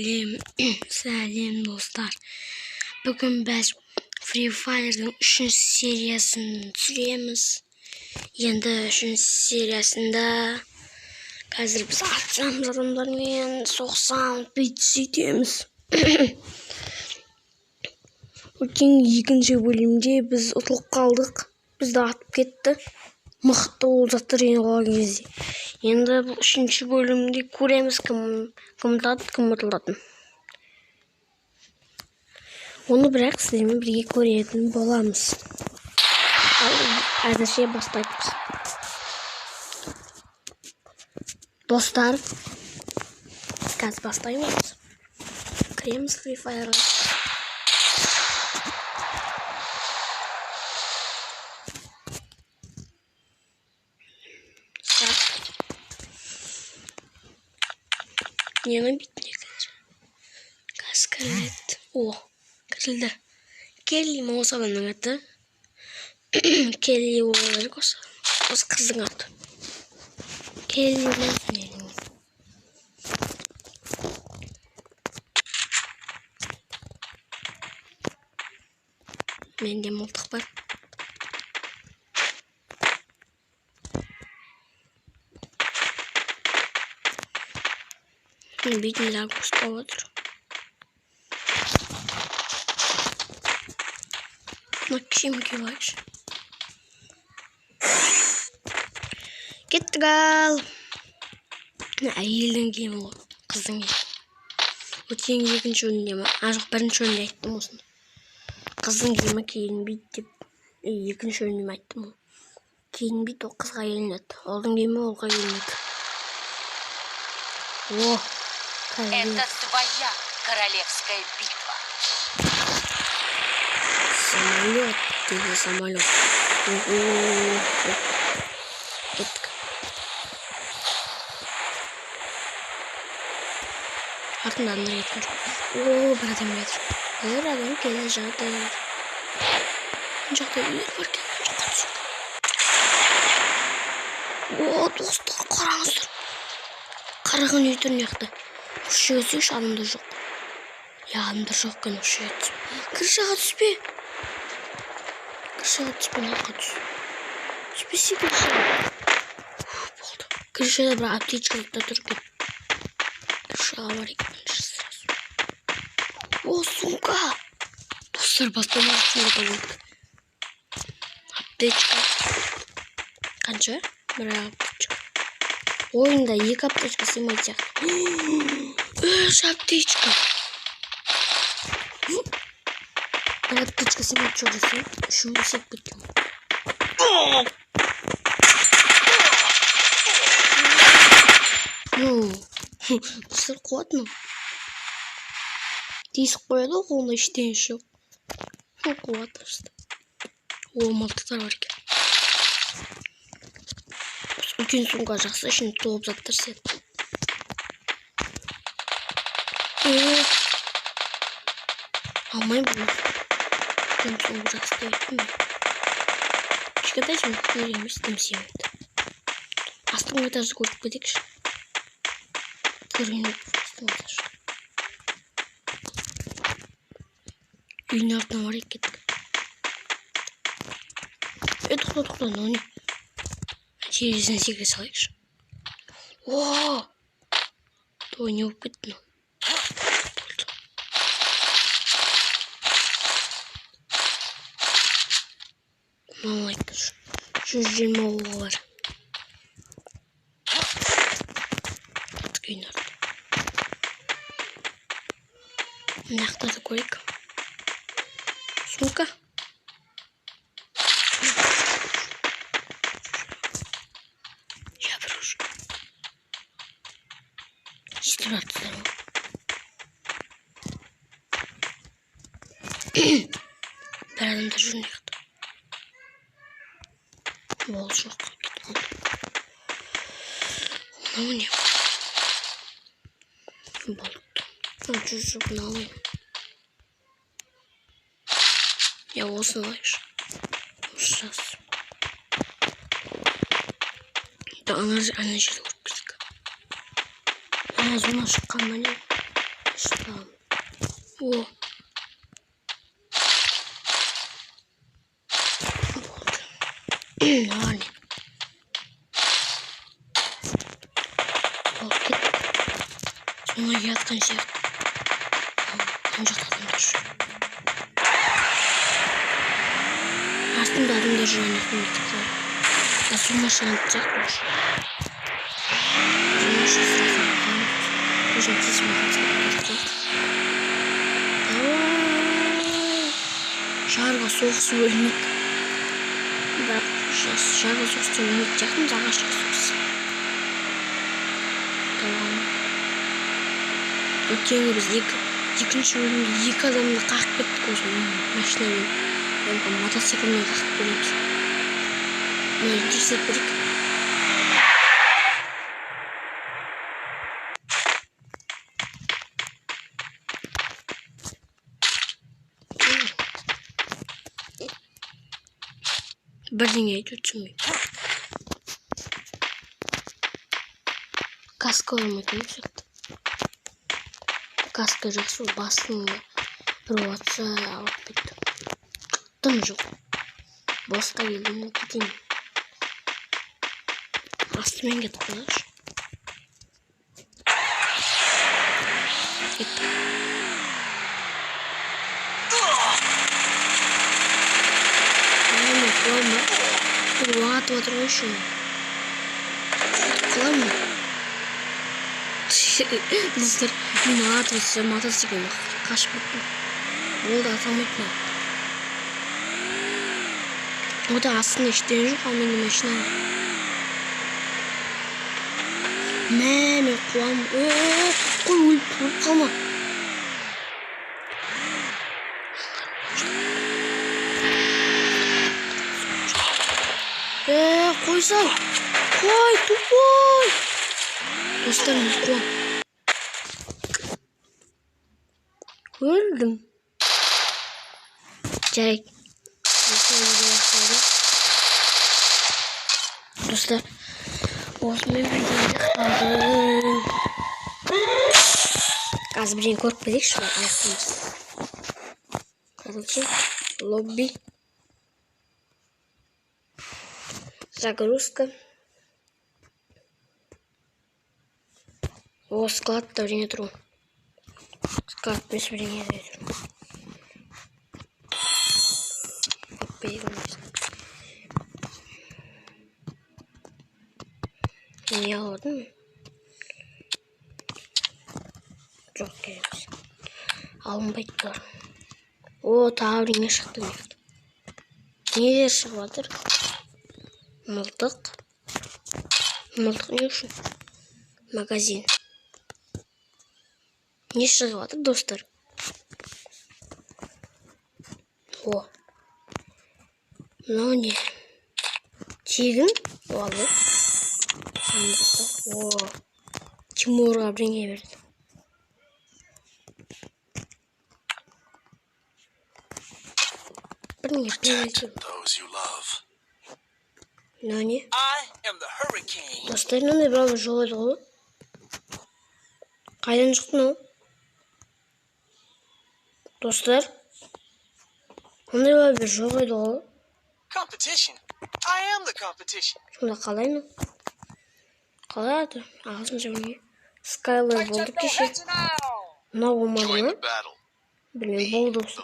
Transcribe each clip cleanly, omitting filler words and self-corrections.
Сәлем достар. Бүгін біз Free Fire'дың 3 сериясын түсіреміз. Енді 3 сериясында қазір біз атсамыз адамдармен соқсамыз, бүйтеміз. Өткен 2-ші бөлімде біз ұтылып қалдық. Бізді атып кетті. Мықты ол заттар ене қалған кезде. Енді бұл 3-ші бөлімде көреміз кім ұтады, кім ұтылатын. Оны бірақ сіздермен бірге көретін боламыз. Әзірше бастаймыз. Достар, қазір бастаймыз. Кіреміз Free Fire'ға. Нені бітіне қазір? Қаз кіріледі. О, кірілді. Келли ма осы адамның аты? Келли олар осы қыздың аты. Келли ма? Менде мылтық бар. Битін лаг ұстап отыр. Максим кевайшы. Кеттік ал. Әйелдің кемі ғой. Қыздың кемі. Өткен 2-ші өнінде ма? Жоқ, 1-ші өнінде айттым осыны. Қыздың кемі кейінбейді деп 2-ші өнінде айттым ол. Кейінбейді, ол қызға еленеді. Олдың кемі олға еленеді. О! Это твоя королевская битва. Самолет, ты же самолет. Артынан ретім жоқ. Бір адам кетір. Бір адам келе жатыр. Жақта үйлер бар екен. Жаққа түсіп. Достар, қараңыздар. Қараған үй түрін яқты. Күшіге түсейші, адамда жоқ. Адамда жоқ екен, күшіге түсіп. Крышаға түспе. Крышаға түспе, наққа түс. Түспесе крышаға. Болды. Крышада бір аптечкалықта тұр екен. Крышаға бар екен. О, сумка. Достар, бастамай сумка болды. Аптечка. Қанша? Бір аптечка. Ойында 2 аптечка сыймайды сияқты. 3 аптечка. Бір аптечка сыймайды жоқ десе, 3-ін сеп кеттім. Достар, қуат ну. Тесік қояды ғой, қолында ештеңе жоқ. Қуат просто. О, мылтықтар бар екен. Үлкен сумка жақсы, ішінде толып заттар сет. Алмай бұл. Үлкен сумка жақсы деп еттім бе? Кішкентай жұмыс емес, демсемеді. Астың этажды көріп кетекші. Көрген астың этажды. Үйдің артына бар кеттік. Тоқта, но не. Терезені секре салайықшы. О! Той не болып кетті. Болды. Мынау айтты. 120 оғы бар. Үйін арты. Мынақтарды көрейік. Сумка. Бір адамда жүрін еқті. Ол жоқ. Мынау не? Болды. Жоқ, мынау. Осыны алайықшы. Осы жас. Ана жерде көріп кетсек. Зона шыққан ма не? О. Hani. Okey. Sonra yatkan şey. Ancak adamdır. Aslında adamdır jönetini tıklar. Nasıl maşını atacaklar. Maşını sırasını. Hocam siz mi atacaklar? Şarga soğuk su ölmek. Bırak şarga soğuk su ölmek yaktım. Zaga şarga soğuk su. Tamam. Ötken biz ikінші bölümde 2 adamla kalkıp gittik o zaman. Maşinayla. Yani motosikletle kalkıp geliyoruz. Ne dirsek dedik. Birden'e tutmuyor. Kaskı olmak yumuşaktı. Kaskı жақсы басын роватса алып кетті. Тым жоқ. Босқа келдім кетейін. Астымен кетіп қалайықшы. Кеттім. Құлама. Атып отыр ғой шын. Құлама. Достар, мен атып өтсем мотоциклмен қашып кеттім. Ол да атамайтын. O da aslında işten yok ama benim işine var. Mene kulağım. Koy ölüp kalma. Koysan. Koy koy. Dostlarım kulağım. Öldüm. Gerek. Dostlar, osman videoda kaldım. Gaz birini korkmadık şu an ayaklarımız. Короче, лобби. Загрузка. О, склад-то время тру. Склад без времени тру. Появилось. Ne aldın mı? Çok gereksiz. Alınmaydı. O tavrine çıktı. Niye çıkmadır? Mıltık. Mıltık ne şu? Magazin. Niye çıkmadır dostlar? O. Ne? Çiğdin? Vallahi. О, Тимуру обрене верит. Нани? Достарынан да бирок жол еді ғой. Қайдан шықтың ол? Достар? Ондай бір жоқ еді ғой. Competition. I am the competition. Сонда қалай ма? Қалай аты? Ағылшын жауыне. Skylab болды кеше. Мынау болмады ма? Білмеймін, болды осы.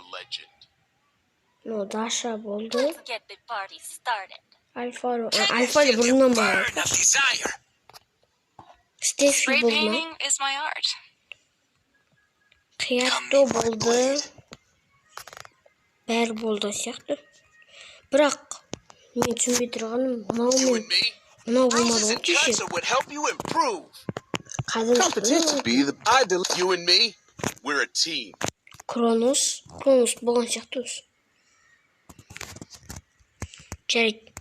Ну, Даша болды. Альфа бұрыннан бар. Стефи болды ма? Қиятто болды. Бәрі болды сияқты. Бірақ мен түсінбей тұрғаным мынау болмады ғой кеше. Кронос болған сияқты осы. Жарайды.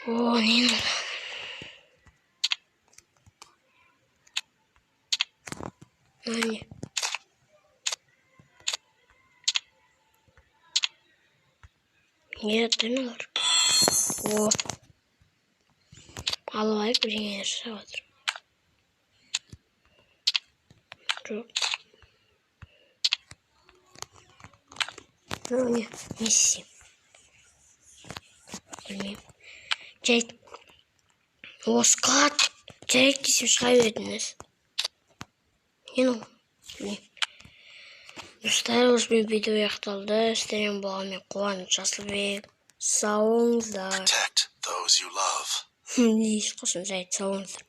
О, нені? Нani? Нет, не var. О. Алайық бірдеңе жасап жатыр. Жоқ. Ne? Messi. Bilmiyorum. Jack. Oscar. Jack dizmiş kaybediniz. Bilmiyorum. Dostlar, bu video yaxtaldı. İstəyirəm bağımı Quvonch Aslıbek. Sağ olunuzlar. Protect those you love. Hiç kusum zayıf sağ olunuzlar.